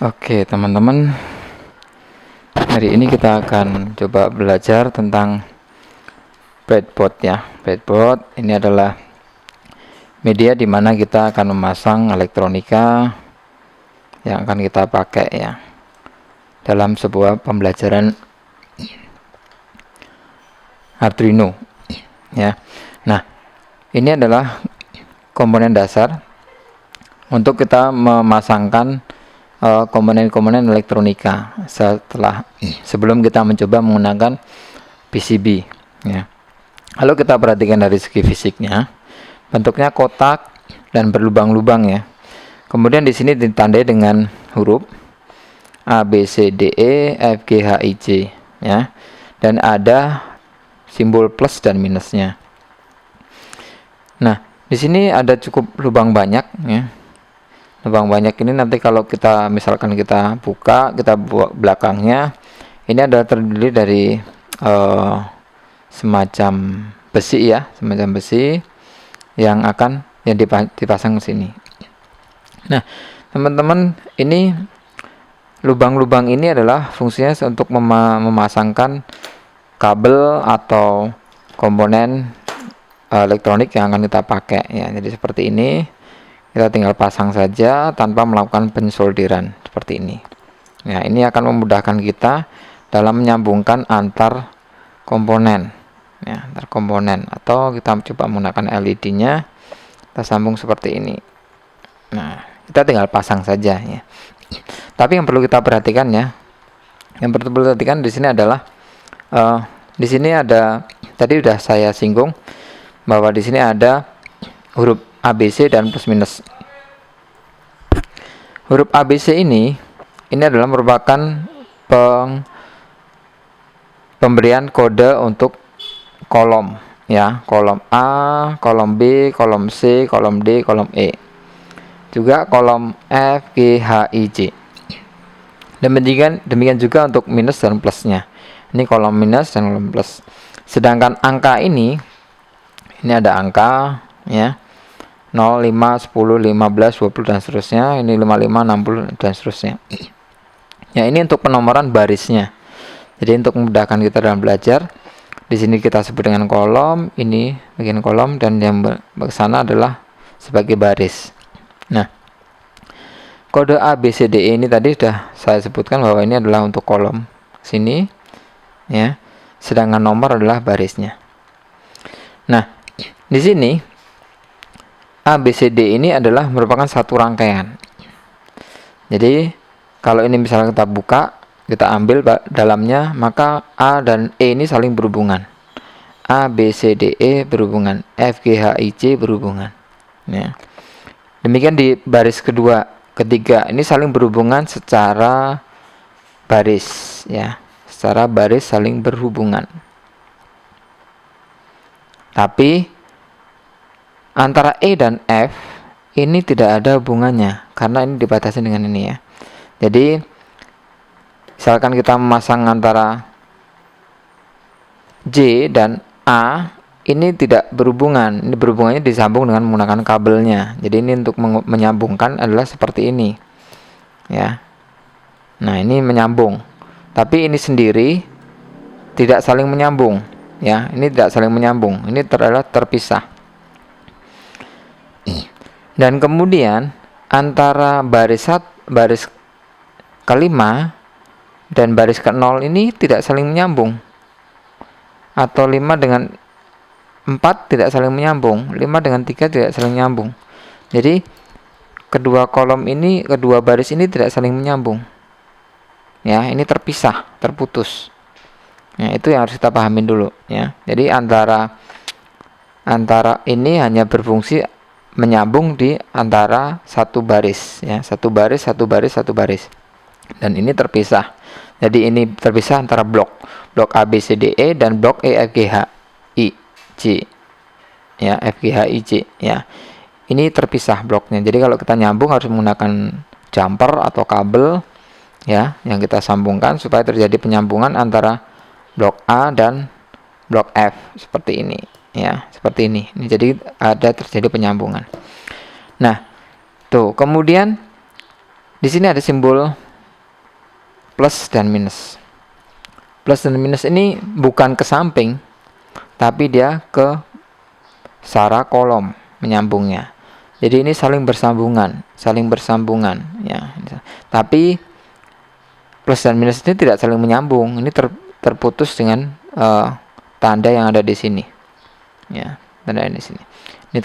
Oke, teman-teman, hari ini kita akan coba belajar tentang breadboard ya. Breadboard ini adalah media di mana kita akan memasang elektronika yang akan kita pakai ya dalam sebuah pembelajaran Arduino ya. Nah, ini adalah komponen dasar untuk kita memasangkan komponen-komponen elektronika sebelum kita mencoba menggunakan PCB ya. Lalu kita perhatikan dari segi fisiknya, bentuknya kotak dan berlubang-lubang ya. Kemudian di sini ditandai dengan huruf A, B, C, D, E, F, G, H, I, J ya. Dan ada simbol plus dan minusnya. Nah, di sini ada cukup lubang banyak ya. Lubang banyak ini nanti kalau kita misalkan kita buka, kita buat belakangnya, ini adalah terdiri dari semacam besi ya, semacam besi yang dipasang ke sini. Nah, teman-teman, ini lubang-lubang ini adalah fungsinya untuk memasangkan kabel atau komponen elektronik yang akan kita pakai ya. Jadi seperti ini. Kita tinggal pasang saja tanpa melakukan pensolderan seperti ini. Nah, ini akan memudahkan kita dalam menyambungkan antar komponen ya, antar komponen, atau kita coba menggunakan LED-nya, kita sambung seperti ini. Nah, kita tinggal pasang saja ya. Tapi yang perlu kita perhatikan ya, yang perlu kita perhatikan di sini adalah di sini ada, tadi sudah saya singgung bahwa di sini ada huruf ABC dan plus minus. Huruf ABC ini adalah merupakan pemberian kode untuk kolom ya, kolom A, kolom B, kolom C, kolom D, kolom E. Juga kolom F, G, H, I, J. Demikian juga untuk minus dan plusnya. Ini kolom minus dan kolom plus. Sedangkan angka ini ada angka ya, 0, 5, 10, 15, 20 dan seterusnya. Ini 55, 60 dan seterusnya. Ya, ini untuk penomoran barisnya. Jadi untuk memudahkan kita dalam belajar, di sini kita sebut dengan kolom, ini bagian kolom, dan yang ke sana adalah sebagai baris. Nah, kode A, B, C, D, E ini tadi sudah saya sebutkan bahwa ini adalah untuk kolom sini ya. Sedangkan nomor adalah barisnya. Nah, di sini A, B, C, D ini adalah merupakan satu rangkaian. Jadi kalau ini misalnya kita buka, kita ambil dalamnya, maka A dan E ini saling berhubungan. A, B, C, D, E berhubungan, F, G, H, I, J berhubungan ya. Demikian di baris kedua, ketiga ini saling berhubungan secara baris ya, secara baris saling berhubungan. Tapi antara E dan F ini tidak ada hubungannya karena ini dibatasi dengan ini ya. Jadi misalkan kita memasang antara J dan A, ini tidak berhubungan. Ini berhubungannya disambung dengan menggunakan kabelnya. Jadi ini untuk menyambungkan adalah seperti ini ya. Nah, ini menyambung. Tapi ini sendiri tidak saling menyambung ya. Ini tidak saling menyambung. Ini adalah terpisah. Dan kemudian antara baris kelima dan baris ke-0 ini tidak saling menyambung. Atau 5 dengan 4 tidak saling menyambung, 5 dengan 3 tidak saling menyambung. Jadi kedua kolom ini, kedua baris ini tidak saling menyambung. Ya, ini terpisah, terputus. Ya, itu yang harus kita pahamin dulu ya. Jadi antara ini hanya berfungsi menyambung di antara satu baris ya, satu baris. Dan ini terpisah. Jadi ini terpisah antara blok A, B, C, D, E dan blok E, F, G, H, I, J ya, F, G, H, I, J ya. Ini terpisah bloknya. Jadi kalau kita nyambung harus menggunakan jumper atau kabel ya, yang kita sambungkan supaya terjadi penyambungan antara blok A dan blok F seperti ini ya, seperti ini. Jadi ada terjadi penyambungan. Nah, tuh kemudian di sini ada simbol plus dan minus. Plus dan minus ini bukan ke samping, tapi dia ke secara kolom menyambungnya. Jadi ini saling bersambungan ya. Tapi plus dan minus ini tidak saling menyambung. Ini terputus dengan tanda yang ada di sini. Ya, tanda yang di sini. Ini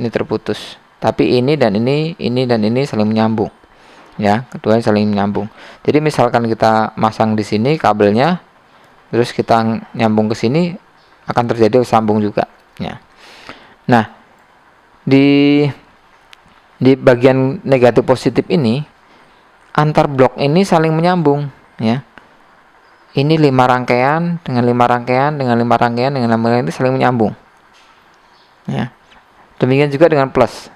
terputus. Tapi ini dan ini saling menyambung. Ya, keduanya saling menyambung. Jadi misalkan kita masang di sini kabelnya, terus kita nyambung ke sini, akan terjadi sambung juga. Ya. Nah, di bagian negatif positif ini, antar blok ini saling menyambung. Ya. Ini 5 rangkaian dengan 5 rangkaian dengan 5 rangkaian dengan 5 rangkaian itu saling menyambung. Ya. Demikian juga dengan plus.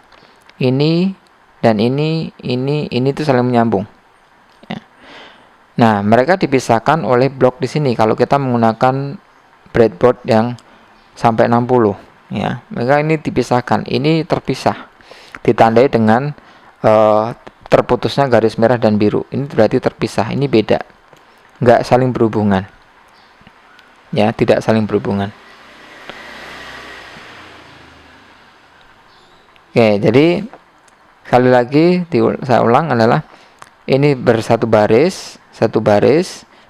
Ini dan ini itu saling menyambung. Ya. Nah, mereka dipisahkan oleh blok di sini. Kalau kita menggunakan breadboard yang sampai 60, ya, mereka ini dipisahkan. Ini terpisah, ditandai dengan terputusnya garis merah dan biru. Ini berarti terpisah. Ini beda, nggak saling berhubungan. Ya, tidak saling berhubungan. Oke, jadi sekali lagi saya ulang adalah ini bersatu baris,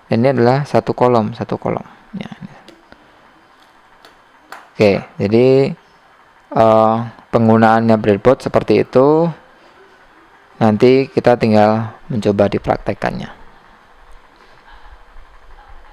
dan ini adalah satu kolom. Ya. Oke, jadi penggunaannya breadboard seperti itu. Nanti kita tinggal mencoba dipraktekkannya.